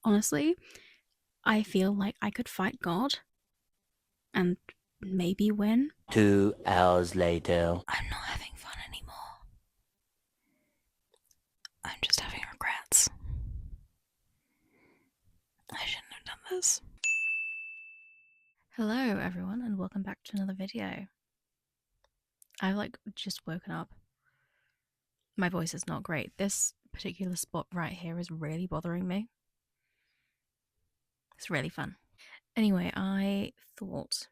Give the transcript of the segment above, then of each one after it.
Honestly, I feel like I could fight God and maybe win. 2 hours later. I'm not having fun anymore. I'm just having regrets. I shouldn't have done this. Hello, everyone, and welcome back to another video. I've just woken up. My voice is not great. This particular spot right here is really bothering me. It's really fun. Anyway, I thought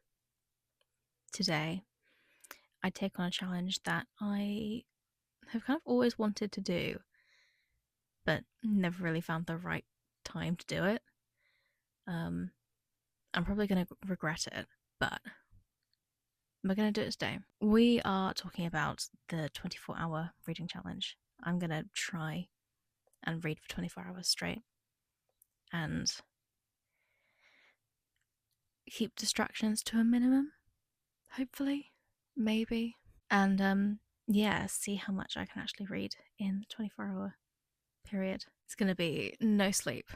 today I'd take on a challenge that I have kind of always wanted to do, but never really found the right time to do it. I'm probably going to regret it, but we're going to do it today. We are talking about the 24-hour reading challenge. I'm going to try and read for 24 hours straight and keep distractions to a minimum, hopefully, maybe. And yeah, see how much I can actually read in the 24-hour period. It's going to be no sleep,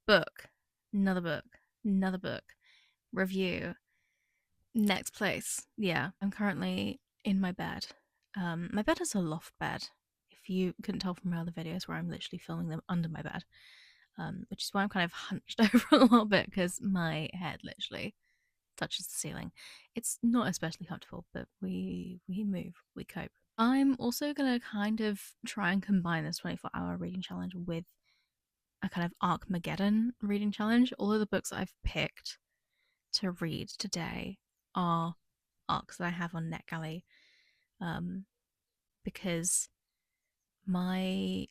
book, another book, another book, review, next place. Yeah, I'm currently in my bed. My bed is a loft bed. If you couldn't tell from my other videos where I'm literally filming them under my bed, which is why I'm kind of hunched over a little bit because my head literally touches the ceiling. It's not especially comfortable, but we move, we cope. I'm also gonna kind of try and combine this 24-hour reading challenge with a kind of arcmageddon reading challenge. All of the books I've picked to read today are arcs that I have on NetGalley, because my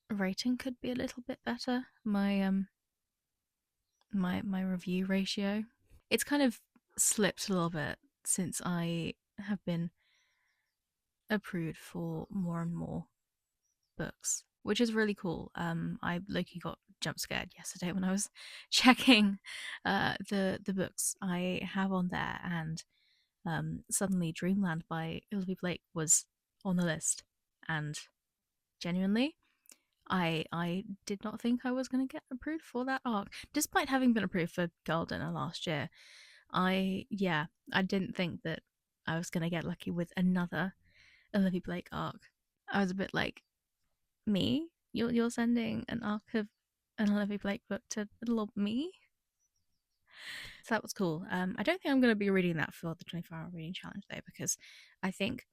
rating could be a little bit better. My review ratio. It's kind of slipped a little bit since I have been approved for more and more books, which is really cool. I low-key got jump scared yesterday when I was checking the books I have on there, and suddenly Dreamland by Ilby Blake was on the list, and genuinely, I did not think I was going to get approved for that arc, despite having been approved for Girl Dinner last year. I didn't think that I was going to get lucky with another Olivia Blake arc. I was a bit like, me? You're sending an arc of an Olivia Blake book to little me? So that was cool. I don't think I'm going to be reading that for the 24-hour reading challenge though, because I think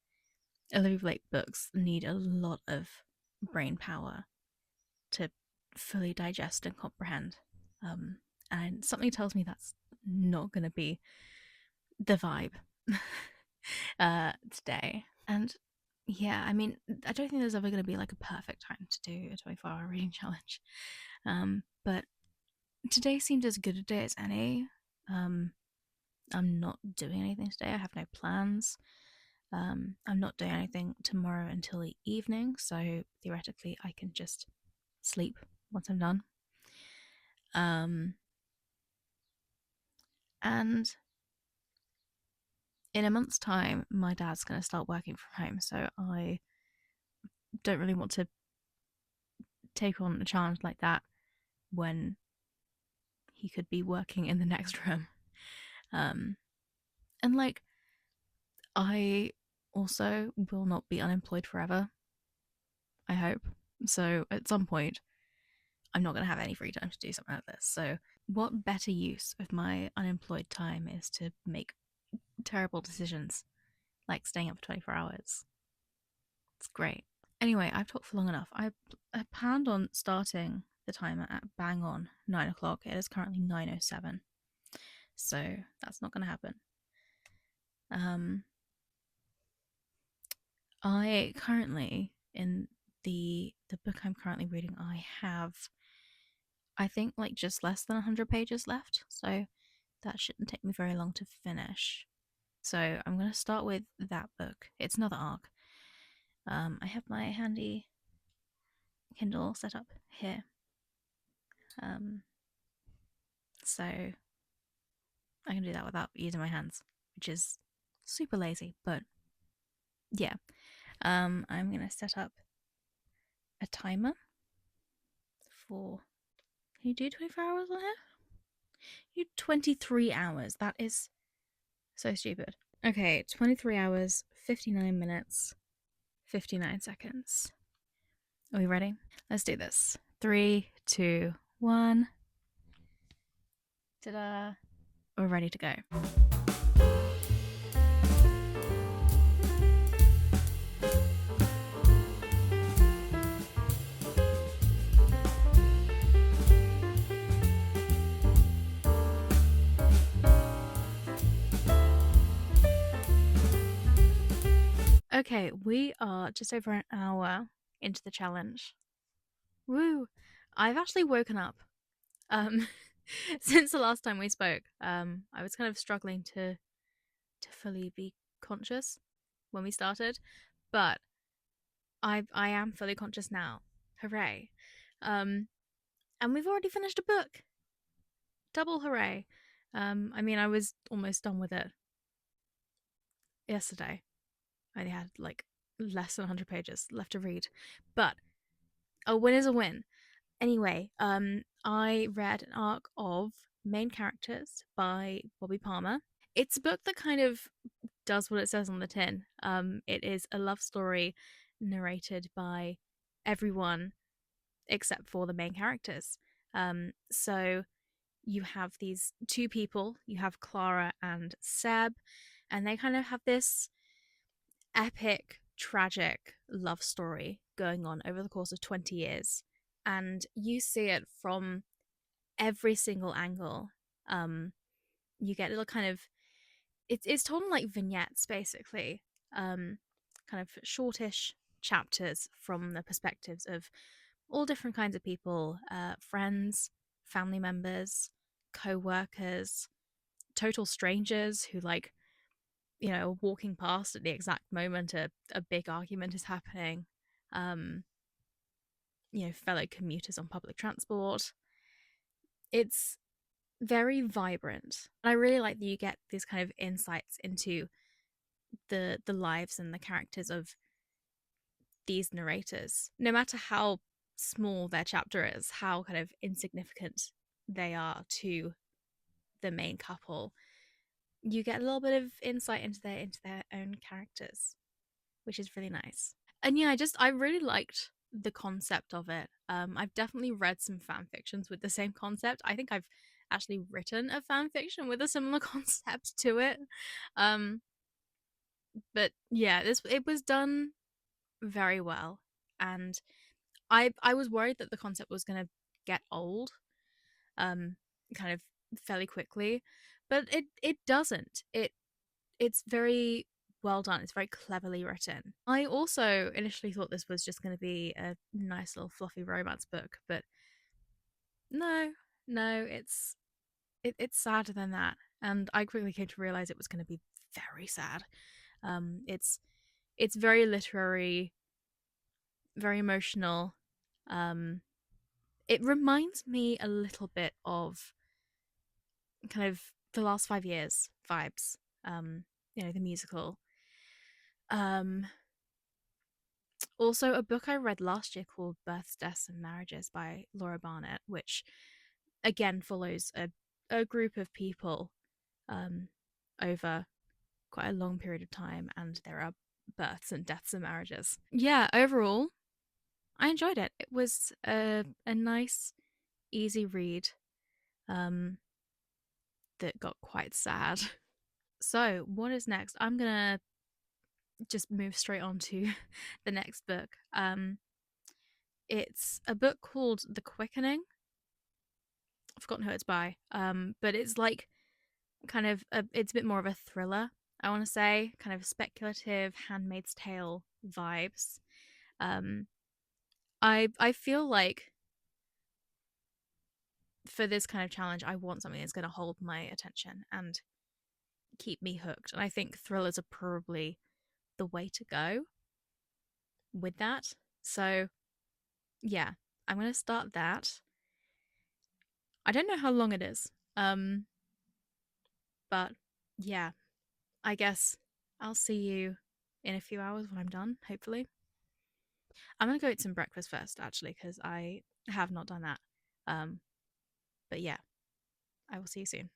Olivia Blake books need a lot of brain power to fully digest and comprehend. And something tells me that's not going to be the vibe today. And yeah, I mean, I don't think there's ever going to be like a perfect time to do a 24-hour reading challenge. But today seemed as good a day as any. I'm not doing anything today. I have no plans. I'm not doing anything tomorrow until the evening, so theoretically I can just sleep once I'm done. And in a month's time, my dad's going to start working from home, so I don't really want to take on a challenge like that when he could be working in the next room. And like, I also will not be unemployed forever, I hope. So at some point, I'm not going to have any free time to do something like this. So, what better use of my unemployed time is to make terrible decisions like staying up for 24 hours? It's great. Anyway, I've talked for long enough. I planned on starting the timer at bang on 9 o'clock. It is currently 9:07. So, that's not going to happen. I currently, in the book I'm currently reading, I have, I think, like just less than 100 pages left, so that shouldn't take me very long to finish. So I'm going to start with that book. It's another arc. I have my handy Kindle set up here. So I can do that without using my hands, which is super lazy, but yeah. I'm going to set up a timer for Can you do 24 hours on here? You 23 hours. That is so stupid. Okay, 23 hours, 59 minutes, 59 seconds. Are we ready? Let's do this. Three, two, one. Ta-da. We're ready to go. Okay, we are just over an hour into the challenge. Woo! I've actually woken up. Um, since the last time we spoke. I was kind of struggling to fully be conscious when we started, but I am fully conscious now. Hooray! Um, and we've already finished a book. Double hooray! I mean, I was almost done with it yesterday. I only had like less than 100 pages left to read, but a win is a win. Anyway, I read an arc of Main Characters by Bobby Palmer. It's a book that kind of does what it says on the tin. It is a love story narrated by everyone except for the main characters. So you have these two people, you have Clara and Seb, and they kind of have this epic, tragic love story going on over the course of 20 years. And you see it from every single angle. You get little kind of it's told in like vignettes basically, um, kind of shortish chapters from the perspectives of all different kinds of people, friends, family members, co-workers, total strangers who like walking past at the exact moment a big argument is happening. um Fellow commuters on public transport. It's very vibrant, and I really like that you get these kind of insights into the lives and the characters of these narrators, no matter how small their chapter is, how kind of insignificant they are to the main couple. You get a little bit of insight into their own characters, which is really nice. And yeah, I really liked the concept of it. I've definitely read some fan fictions with the same concept. I think I've actually written a fan fiction with a similar concept to it. Um, but yeah, this it was done very well, and I was worried that the concept was going to get old, um, kind of fairly quickly, but it doesn't. It's very well done. It's very cleverly written. I also initially thought this was just going to be a nice little fluffy romance book, but no, no, it's sadder than that. And I quickly came to realize it was going to be very sad. It's very literary, very emotional. Um, it reminds me a little bit of kind of the last 5 years vibes. Um, the musical. Um, Also, a book I read last year called Births, Deaths, and Marriages by Laura Barnett, which again follows a group of people um, over quite a long period of time, and there are births and deaths and marriages. Yeah, overall, I enjoyed it. It was a nice, easy read um, that got quite sad. So, what is next? I'm gonna just move straight on to the next book. It's a book called The Quickening. I've forgotten who it's by. But it's like kind of it's a bit more of a thriller. I want to say kind of speculative Handmaid's Tale vibes. Um, I feel like for this kind of challenge, I want something that's going to hold my attention and keep me hooked. And I think thrillers are probably the way to go with that. So yeah, I'm going to start that. I don't know how long it is. But yeah, I guess I'll see you in a few hours when I'm done, hopefully. I'm gonna go eat some breakfast first, actually, because I have not done that. Um, But yeah, I will see you soon.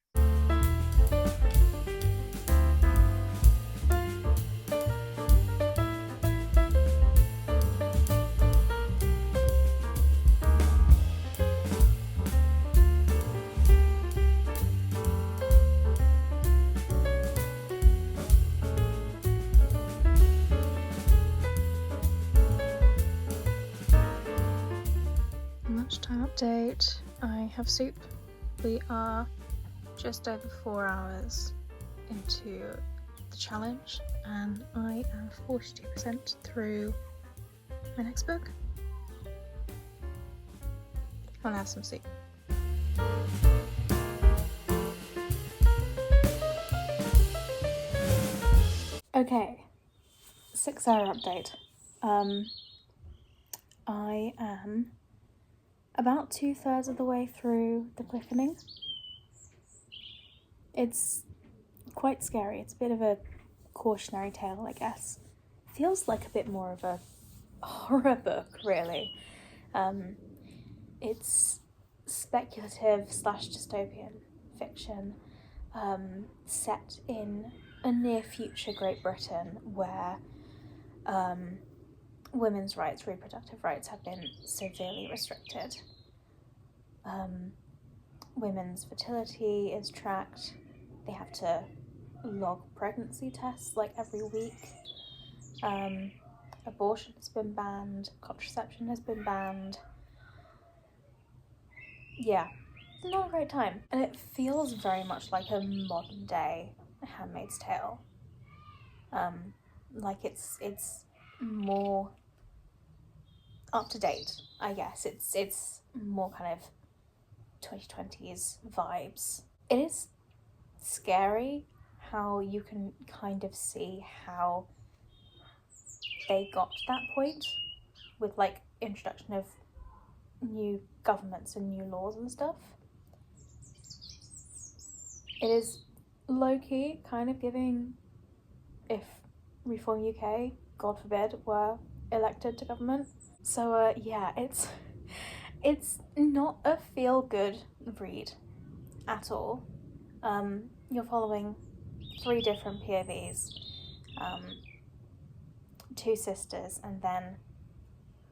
Lunchtime update. I have soup. We are just over 4 hours into the challenge, and I am 42% through my next book. I'll have some soup. Okay, 6 hour update. I am about 2/3 of the way through the quickening. It's quite scary. It's a bit of a cautionary tale, I guess. Feels like a bit more of a horror book, really. It's speculative / dystopian fiction, set in a near future Great Britain where women's rights, reproductive rights, have been severely restricted. Women's fertility is tracked. They have to log pregnancy tests like every week. Abortion has been banned. Contraception has been banned. Yeah, it's not a great time. And it feels very much like a modern day Handmaid's Tale. Like it's more up to date, I guess. It's more kind of 2020s vibes. It is scary how you can kind of see how they got to that point with like introduction of new governments and new laws and stuff. It is low-key kind of giving, if Reform UK, God forbid, were elected to government. So yeah, it's not a feel-good read at all. You're following 3 different POVs, 2 sisters, and then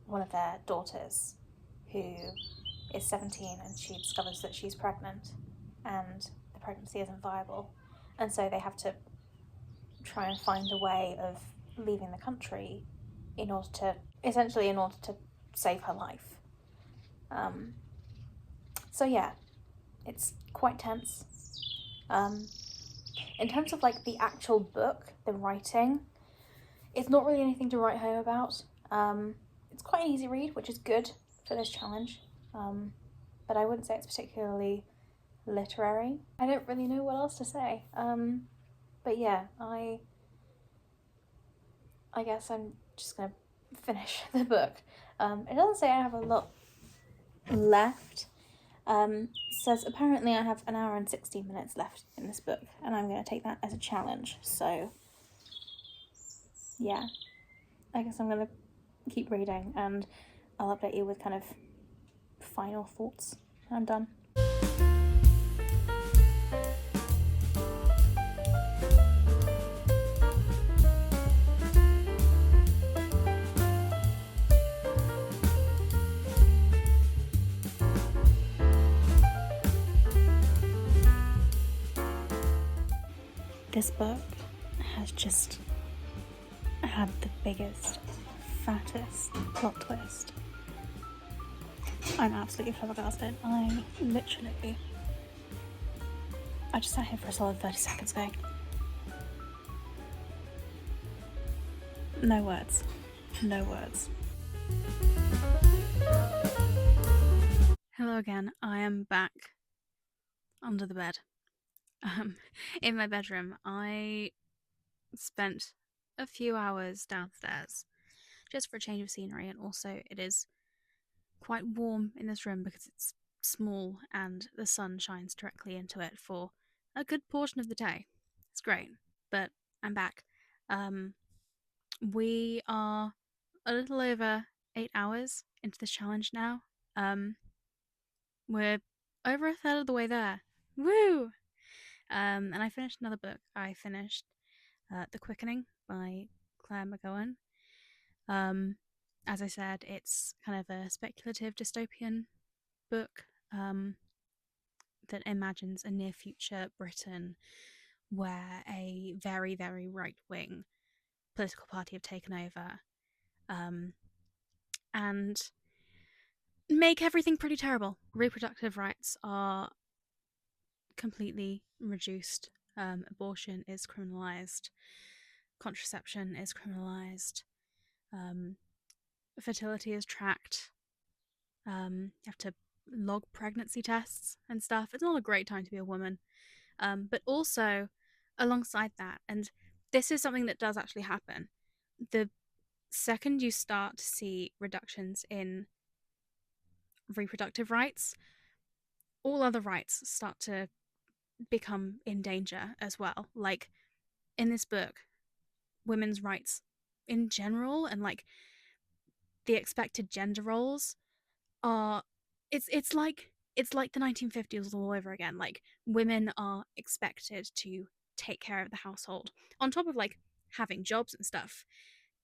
one of their daughters, who is 17 and she discovers that she's pregnant and the pregnancy isn't viable, and so they have to try and find a way of leaving the country in order to save her life. So yeah, it's quite tense. In terms of like the actual book, the writing, it's not really anything to write home about. It's quite an easy read, which is good for this challenge. But I wouldn't say it's particularly literary. I don't really know what else to say. But yeah, I guess I'm just gonna finish the book. It doesn't say I have a lot left. Says apparently I have 1 hour and 16 minutes left in this book, and I'm going to take that as a challenge. So yeah, I guess I'm going to keep reading, and I'll update you with kind of final thoughts when I'm done. This book has just had the biggest, fattest plot twist. I'm absolutely flabbergasted. I just sat here for a solid 30 seconds going, no words. No words. Hello again. I am back under the bed. In my bedroom. I spent a few hours downstairs just for a change of scenery, and also it is quite warm in this room because it's small and the sun shines directly into it for a good portion of the day. It's great, but I'm back. We are a little over 8 hours into this challenge now. We're over a third of the way there. Woo! And I finished another book. I finished The Quickening by Claire McGowan. As I said, it's kind of a speculative dystopian book that imagines a near future Britain where a very, very right wing political party have taken over and make everything pretty terrible. Reproductive rights are completely reduced. Abortion is criminalized. Contraception is criminalized. Fertility is tracked. You have to log pregnancy tests and stuff. It's not a great time to be a woman. But also, alongside that, and this is something that does actually happen, the second you start to see reductions in reproductive rights, all other rights start to become in danger as well. Like in this book, women's rights in general and like the expected gender roles are it's like the 1950s all over again. Like women are expected to take care of the household on top of like having jobs and stuff.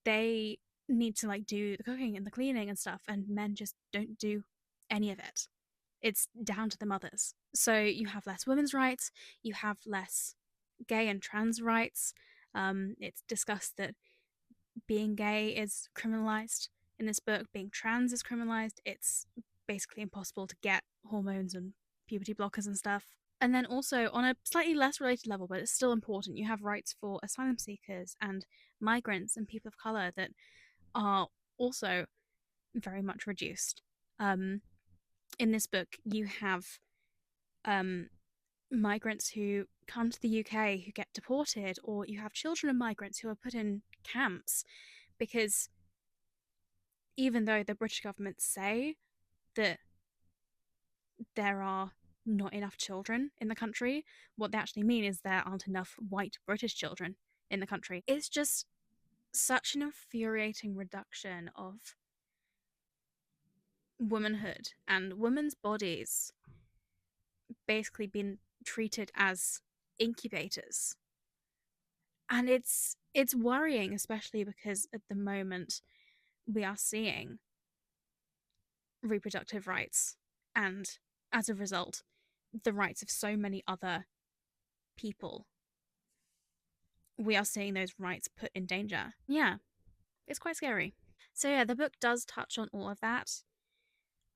They need to like do the cooking and the cleaning and stuff, and men just don't do any of it. It's down to the mothers. So you have less women's rights, you have less gay and trans rights. It's discussed that being gay is criminalized in this book, being trans is criminalized. It's basically impossible to get hormones and puberty blockers and stuff. And then also, on a slightly less related level, but it's still important, you have rights for asylum seekers and migrants and people of color that are also very much reduced. In this book, you have migrants who come to the UK who get deported, or you have children of migrants who are put in camps because even though the British government say that there are not enough children in the country, what they actually mean is there aren't enough white British children in the country. It's just such an infuriating reduction of womanhood and women's bodies basically being treated as incubators. And it's worrying, especially because at the moment we are seeing reproductive rights and as a result the rights of so many other people. We are seeing those rights put in danger. Yeah, it's quite scary. So yeah, the book does touch on all of that.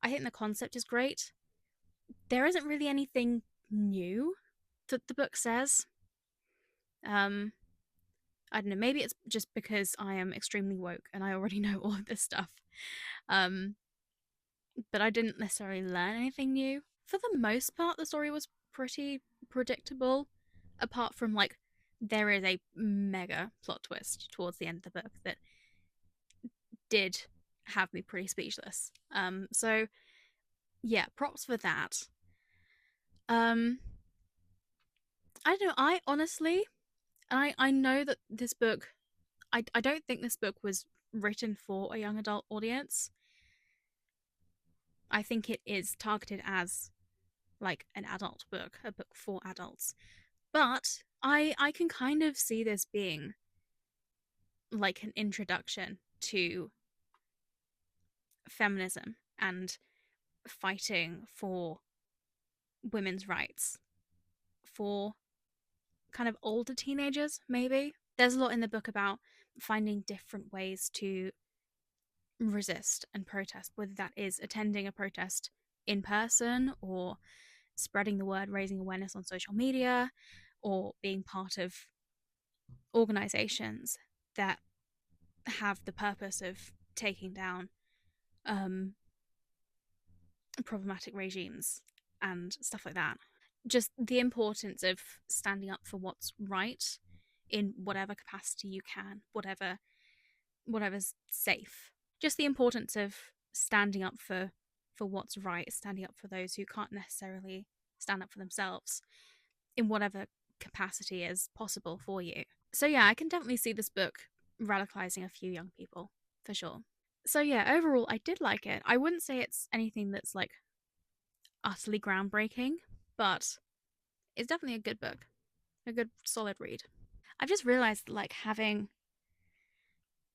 I think the concept is great. There isn't really anything new that the book says. I don't know, maybe it's just because I am extremely woke and I already know all of this stuff. But I didn't necessarily learn anything new. For the most part, the story was pretty predictable, apart from like there is a mega plot twist towards the end of the book that did have me pretty speechless. So yeah, props for that. I don't know. I honestly, I know that this book, I don't think this book was written for a young adult audience. I think it is targeted as like an adult book, a book for adults. But I can kind of see this being like an introduction to feminism and fighting for women's rights for kind of older teenagers, maybe. There's a lot in the book about finding different ways to resist and protest, whether that is attending a protest in person or spreading the word, raising awareness on social media, or being part of organizations that have the purpose of taking down problematic regimes and stuff like that. Just the importance of standing up for what's right in whatever capacity you can, whatever's safe. Just the importance of standing up for what's right, standing up for those who can't necessarily stand up for themselves in whatever capacity is possible for you. So yeah, I can definitely see this book radicalizing a few young people for sure. So yeah, overall I did like it. I wouldn't say it's anything that's like utterly groundbreaking, but it's definitely a good book, a good solid read. I've just realized like having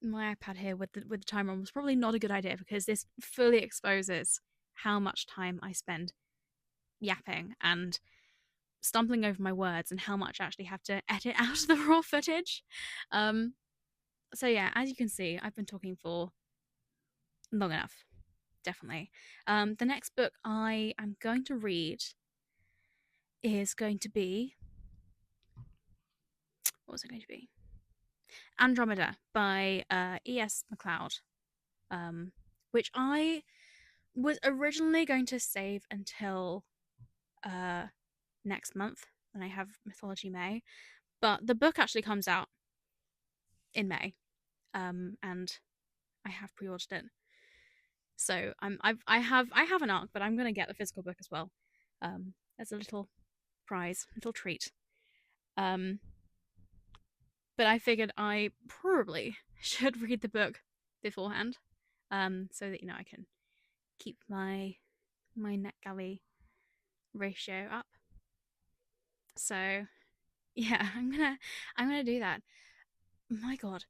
my iPad here with the timer on was probably not a good idea because this fully exposes how much time I spend yapping and stumbling over my words and how much I actually have to edit out of the raw footage. Um, so yeah, as you can see, I've been talking for long enough, definitely. The next book I am going to read is going to be, what was it going to be? Andromeda by E.S. MacLeod, which I was originally going to save until uh, next month when I have Mythology May, but the book actually comes out in May, and I have pre-ordered it. So I have an ARC, but I'm gonna get the physical book as well, as a little prize, little treat. Um, but I figured I probably should read the book beforehand, so that I can keep my NetGalley ratio up. So yeah, I'm gonna do that. My God,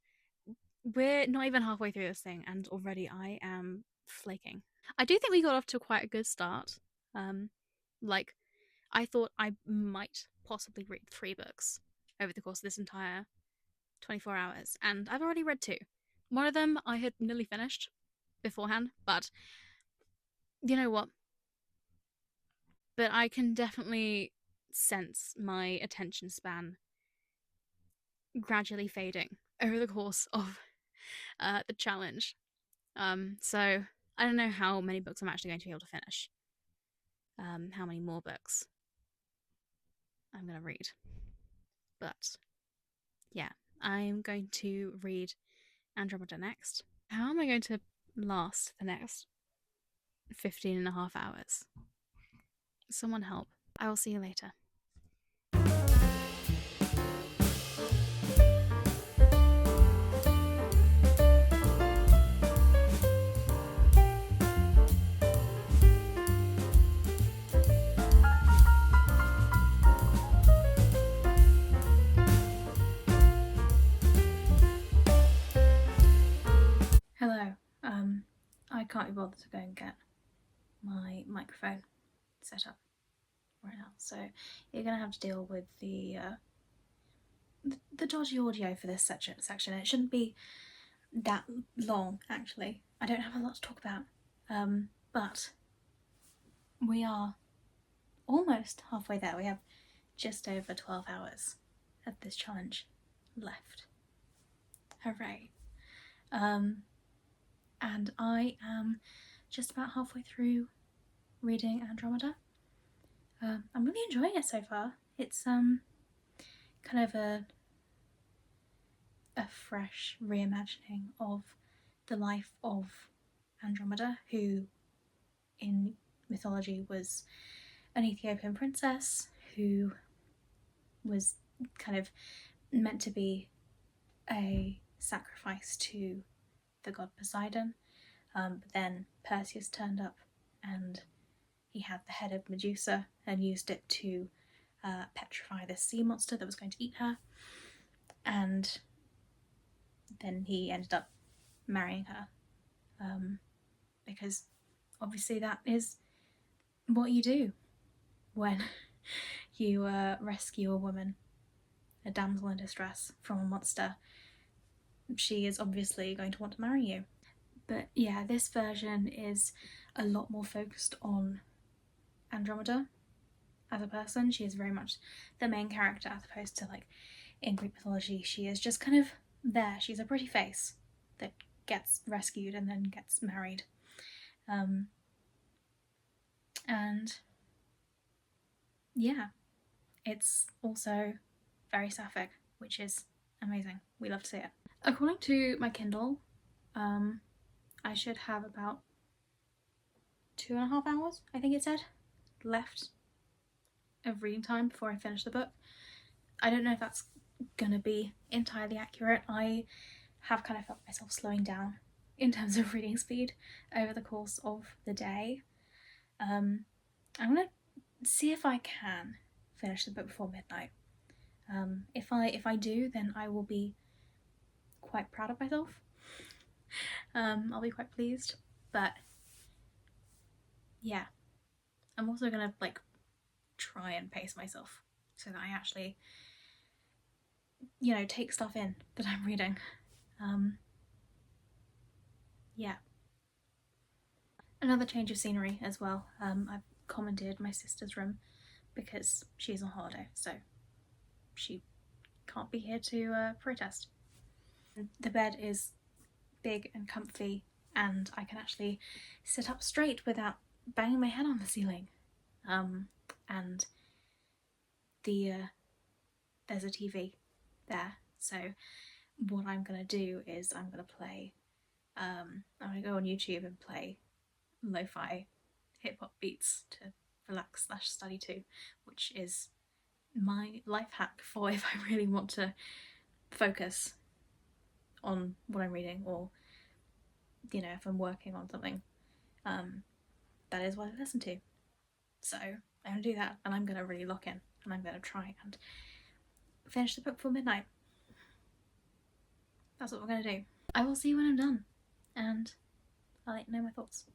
we're not even halfway through this thing, and already I am flaking. I do think we got off to quite a good start. Like I thought I might possibly read 3 books over the course of this entire 24 hours, and I've already read 2. One of them I had nearly finished beforehand, but you know what? But I can definitely sense my attention span gradually fading over the course of the challenge. So I don't know how many books I'm actually going to be able to finish. How many more books I'm going to read. But yeah, I'm going to read Andromeda next. How am I going to last the next 15 and a half hours? Someone help. I will see you later. Hello. I can't be bothered to go and get my microphone set up right now, so you're gonna have to deal with the dodgy audio for this section. It shouldn't be that long, actually. I don't have a lot to talk about, but we are almost halfway there. We have just over 12 hours of this challenge left. Hooray! And I am just about halfway through reading Andromeda. I'm really enjoying it so far. It's kind of a fresh reimagining of the life of Andromeda, who in mythology was an Ethiopian princess who was kind of meant to be a sacrifice to the god Poseidon, but then Perseus turned up and he had the head of Medusa and used it to petrify this sea monster that was going to eat her, and then he ended up marrying her, because obviously that is what you do when you rescue a woman, a damsel in distress, from a monster. She is obviously going to want to marry you. But yeah, this version is a lot more focused on Andromeda as a person. She is very much the main character, as opposed to like in Greek mythology, she is just kind of there. She's a pretty face that gets rescued and then gets married. And yeah, it's also very sapphic, which is amazing. We love to see it. According to my Kindle, I should have about 2.5 hours, I think it said, left of reading time before I finish the book. I don't know if that's gonna be entirely accurate. I have kind of felt myself slowing down in terms of reading speed over the course of the day. I'm gonna see if I can finish the book before midnight. If I do, then I will be quite proud of myself. I'll be quite pleased. But yeah, I'm also gonna like try and pace myself so that I actually, take stuff in that I'm reading. Yeah. Another change of scenery as well. I've commented my sister's room because she's on holiday, so she can't be here to protest. The bed is big and comfy, and I can actually sit up straight without banging my head on the ceiling. And there's a TV there, so what I'm gonna do is I'm gonna play. I'm gonna go on YouTube and play lo-fi hip-hop beats to relax/study to, which is my life hack for if I really want to focus on what I'm reading, or if I'm working on something. That is what I listen to. So I'm gonna do that, and I'm gonna really lock in, and I'm gonna try and finish the book before midnight. That's what we're gonna do. I will see you when I'm done, and I'll let you know my thoughts.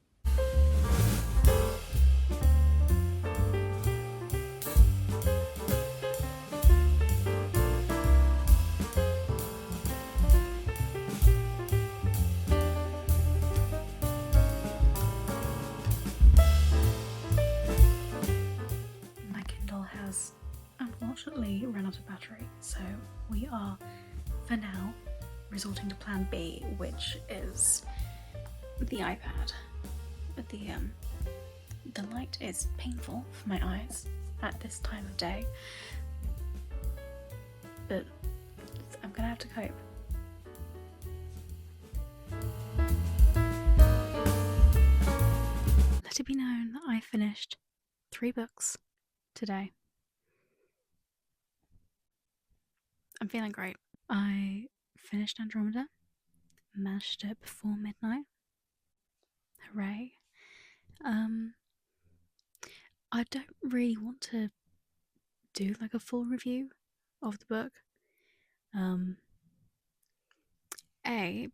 My Kindle has unfortunately run out of battery, so we are, for now, resorting to plan B, which is the iPad. But the light is painful for my eyes at this time of day, but I'm gonna have to cope. Let it be known that I finished 3 books today. I'm feeling great. I finished Andromeda, managed it before midnight. Hooray. I don't really want to do like a full review of the book.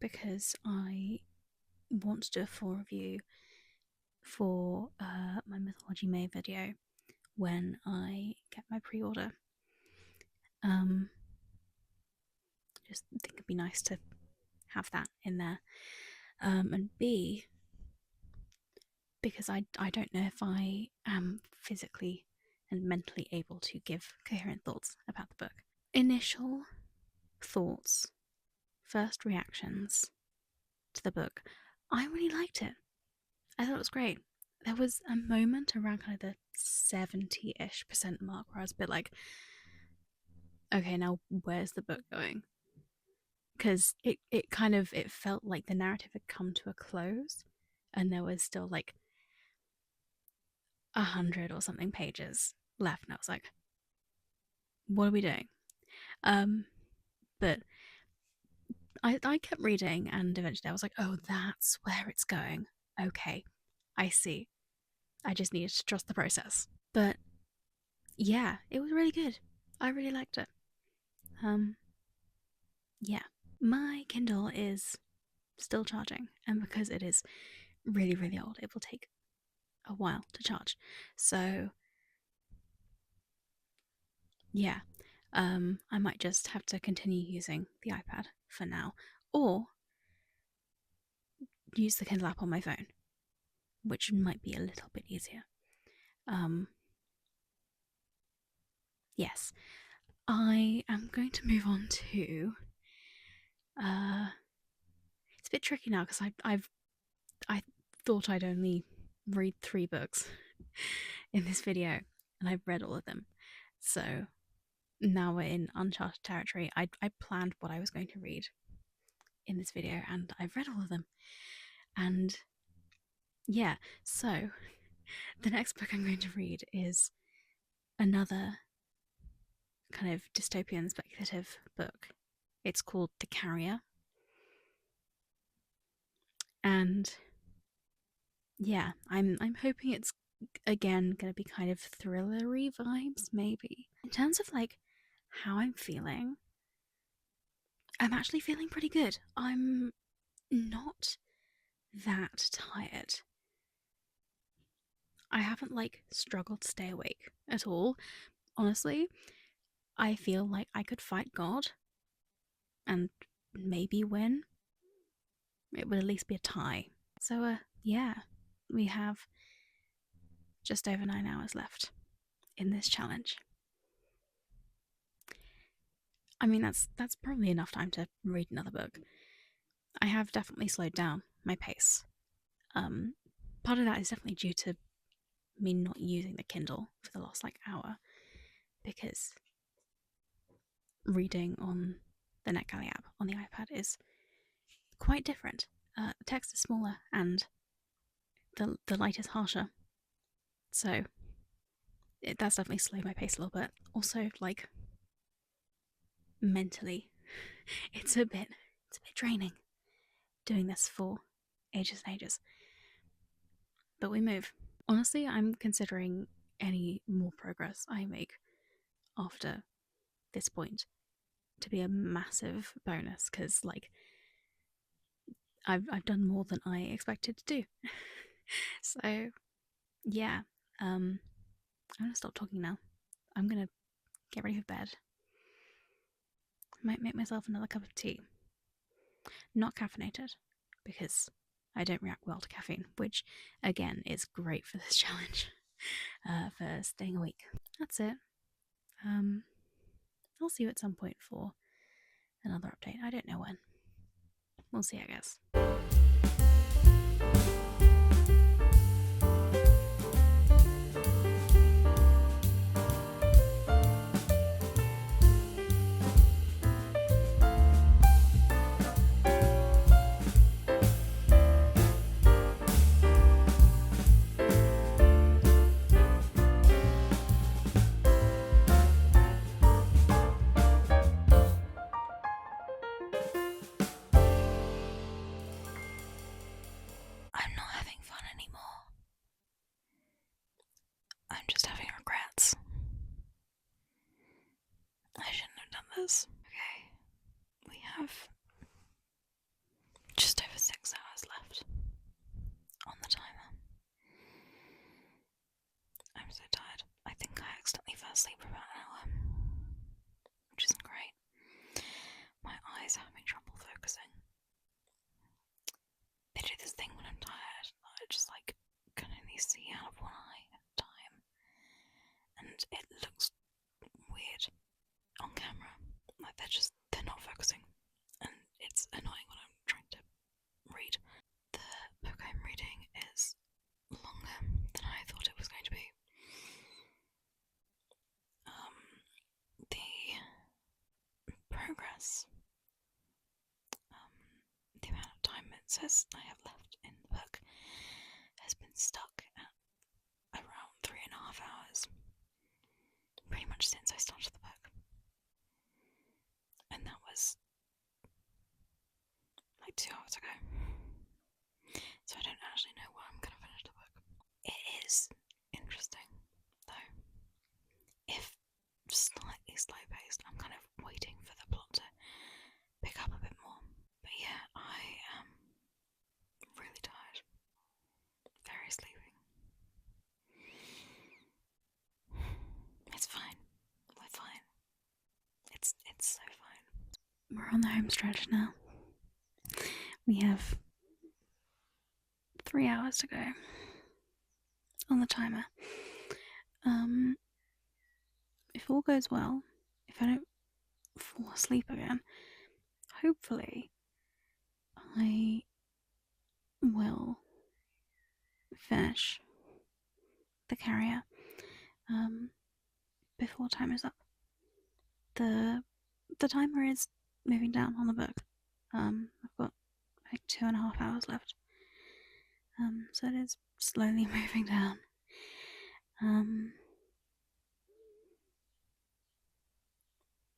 Because I want to do a full review for my Mythology May video when I get my pre-order. Just think it'd be nice to have that in there. And B, because I don't know if I am physically and mentally able to give coherent thoughts about the book. Initial thoughts, first reactions to the book, I really liked it. I thought it was great. There was a moment around kind of the 70-ish% mark where I was a bit like, okay, now where's the book going? Because it felt like the narrative had come to a close, and there was still like 100 or something pages left, and I was like, what are we doing? But I kept reading, and eventually I was like, oh, that's where it's going. Okay, I see. I just needed to trust the process. But yeah, it was really good. I really liked it. Yeah. My Kindle is still charging, and because it is really, really old, it will take a while to charge. So yeah, I might just have to continue using the iPad for now, or use the Kindle app on my phone, which might be a little bit easier. Yes, I am going to move on to. It's a bit tricky now because I thought I'd only read 3 books in this video, and I've read all of them. So now we're in uncharted territory. I planned what I was going to read in this video, and I've read all of them. And yeah, so the next book I'm going to read is another kind of dystopian speculative book. It's called The Carrier. And yeah, I'm hoping it's again gonna be kind of thrillery vibes, maybe. In terms of like how I'm feeling, I'm actually feeling pretty good. I'm not that tired. I haven't like struggled to stay awake at all. Honestly, I feel like I could fight God and maybe win. It would at least be a tie. So, yeah, we have just over 9 hours left in this challenge. I mean, that's probably enough time to read another book. I have definitely slowed down my pace. Part of that is definitely due to me not using the Kindle for the last like hour, because reading on the NetGalley app on the iPad is quite different. The text is smaller and the light is harsher, so that's definitely slowed my pace a little bit. Also, like mentally, it's a bit draining doing this for ages and ages. But we move. Honestly, I'm considering any more progress I make after this point to be a massive bonus, because like I've done more than I expected to do. So yeah, I'm gonna stop talking now. I'm gonna get ready for bed. Might make myself another cup of tea. Not caffeinated, because I don't react well to caffeine, which again is great for this challenge, for staying awake. That's it. I'll see you at some point for another update. I don't know when. We'll see, I guess. I'm not having fun anymore. I'm just having regrets. I shouldn't have done this. Okay, we have just over 6 hours left on the timer. I'm so tired. I think I accidentally fell asleep for about an hour, which isn't great. My eyes are having trouble focusing. They do this thing when I'm tired. I just like can only see out of one eye at a time, and it looks weird on camera. Like they're not focusing, and it's annoying when I'm trying to read. The book I'm reading is longer than I thought it was going to be. The progress, the amount of time it says I have left in the book has been stuck at around 3.5 hours, pretty much since I started the book. And that was like 2 hours ago. So I don't actually know when I'm going to finish the book. It is interesting, though. If slightly slow paced, I'm kind of waiting for the plot to pick up a bit more. But yeah, I am really tired. Very sleepy. It's fine. We're fine. It's so fine. We're on the home stretch now. We have 3 hours to go on the timer. If all goes well, if I don't fall asleep again, hopefully I will finish the carrier before time is up. The timer is moving down on the book. I've got like 2.5 hours left. So it is slowly moving down.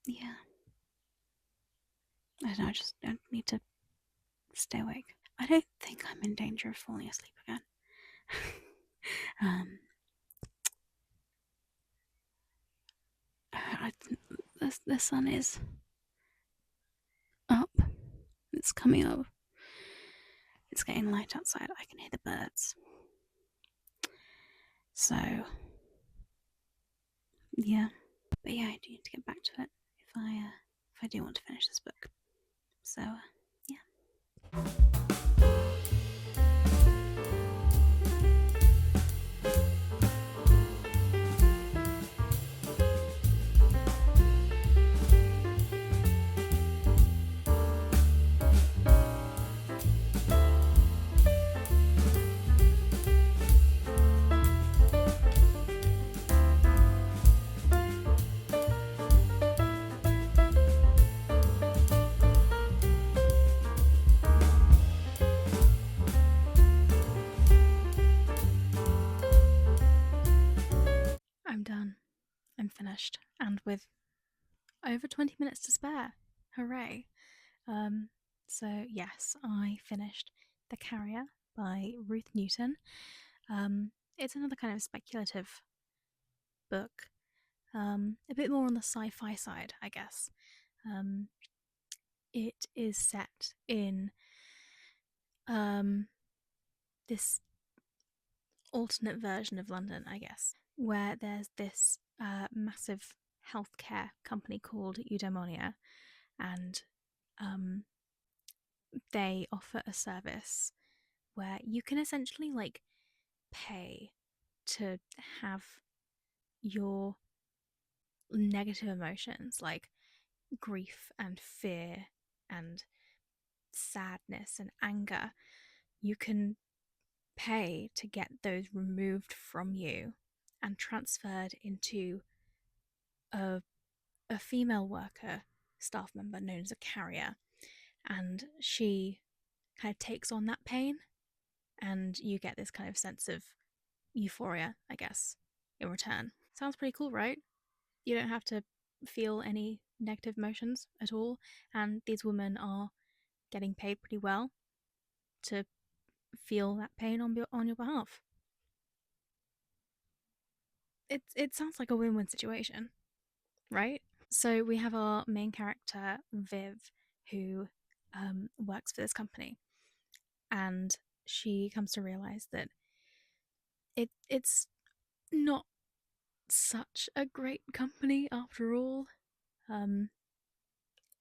Yeah. I don't know, I just don't need to stay awake. I don't think I'm in danger of falling asleep again. the sun is up. It's coming up. It's getting light outside. I can hear the birds. So, yeah. But yeah, I do need to get back to it if I do want to finish this book. So, yeah. I'm done. I'm finished. And with over 20 minutes to spare. Hooray. So yes, I finished The Carrier by Ruth Newton. It's another kind of speculative book. A bit more on the sci-fi side, I guess. It is set in this alternate version of London, I guess, where there's this massive healthcare company called Eudaimonia, and they offer a service where you can essentially like pay to have your negative emotions like grief and fear and sadness and anger, you can pay to get those removed from you and transferred into a, a female worker staff member known as a carrier, and she kind of takes on that pain, and you get this kind of sense of euphoria, I guess, in return. Sounds pretty cool, right? You don't have to feel any negative emotions at all, and these women are getting paid pretty well to feel that pain on your behalf. It sounds like a win-win situation, right? So we have our main character Viv, who works for this company, and she comes to realize that it's not such a great company after all.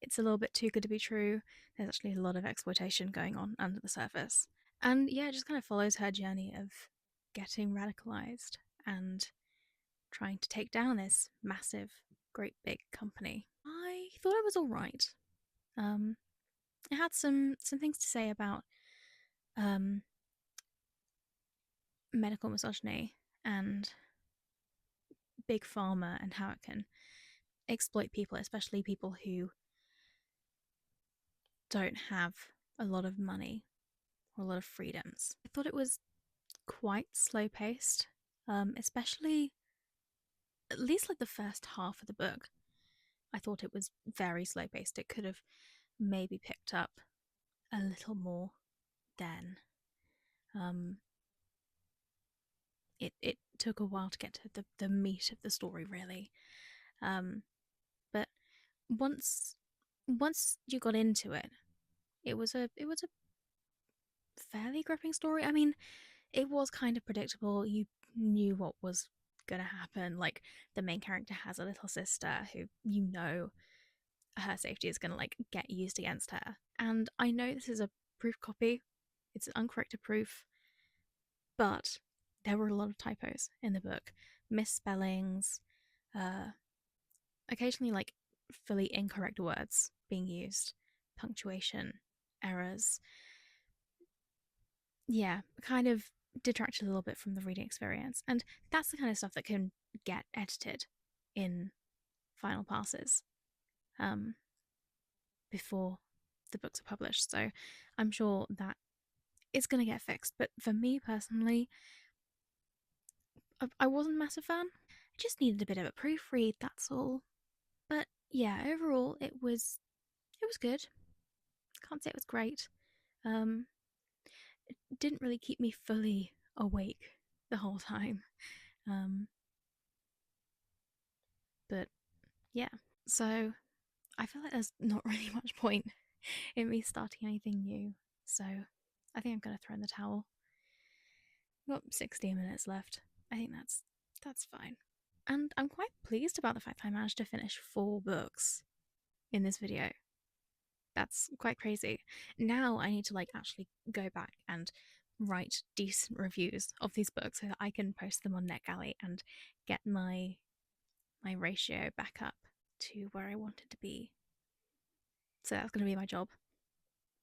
It's a little bit too good to be true. There's actually a lot of exploitation going on under the surface. And yeah, it just kind of follows her journey of getting radicalized and trying to take down this massive, great big company. I thought it was all right. It had some things to say about um, medical misogyny and big pharma and how it can exploit people, especially people who don't have a lot of money or a lot of freedoms. I thought it was quite slow paced, especially at least like the first half of the book. I thought it was very slow paced. It could have maybe picked up a little more then. It took a while to get to the meat of the story, really. But once you got into it, it was a fairly gripping story. I mean, it was kind of predictable. You knew what was gonna happen. Like the main character has a little sister who her safety is gonna like get used against her. And I know this is a proof copy. It's an uncorrected proof, but there were a lot of typos in the book, misspellings, occasionally like fully incorrect words being used, punctuation errors. Yeah, kind of detracted a little bit from the reading experience. And that's the kind of stuff that can get edited in final passes before the books are published. So I'm sure that it's going to get fixed. But for me personally, I wasn't a massive fan. I just needed a bit of a proofread, that's all. But yeah, overall it was good. Can't say it was great. It didn't really keep me fully awake the whole time. But yeah. So I feel like there's not really much point in me starting anything new. So I think I'm going to throw in the towel. I've got 16 minutes left. I think that's fine. And I'm quite pleased about the fact I managed to finish 4 books in this video. That's quite crazy. Now I need to actually go back and write decent reviews of these books so that I can post them on NetGalley and get my ratio back up to where I want it to be. So that's going to be my job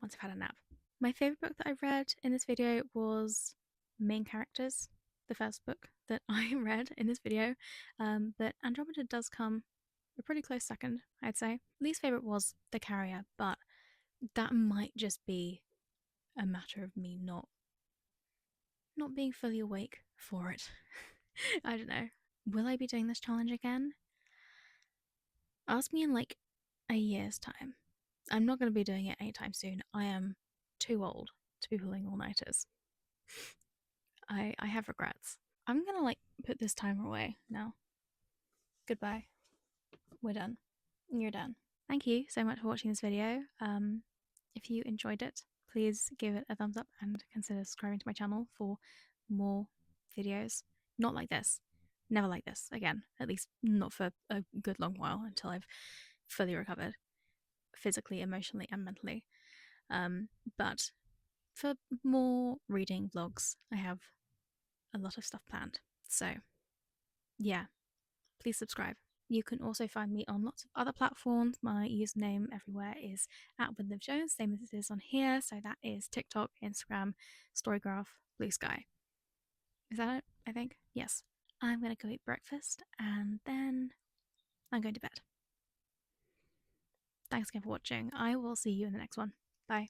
once I've had a nap. My favourite book that I read in this video was Main Characters, the first book that I read in this video, but Andromeda does come a pretty close second, I'd say. Least favourite was The Carrier, but that might just be a matter of me not being fully awake for it. I don't know. Will I be doing this challenge again? Ask me in a year's time. I'm not going to be doing it anytime soon. I am too old to be pulling all-nighters. I have regrets. I'm going to put this timer away now. Goodbye. We're done. You're done. Thank you so much for watching this video. If you enjoyed it, please give it a thumbs up and consider subscribing to my channel for more videos. Not like this. Never like this again. At least not for a good long while until I've fully recovered. Physically, emotionally, and mentally. But for more reading vlogs, I have a lot of stuff planned. So, yeah, please subscribe. You can also find me on lots of other platforms. My username everywhere is @WinlivJones, same as it is on here. So that is TikTok, Instagram, Storygraph, Blue Sky. Is that it? I think? Yes. I'm going to go eat breakfast and then I'm going to bed. Thanks again for watching. I will see you in the next one. Bye.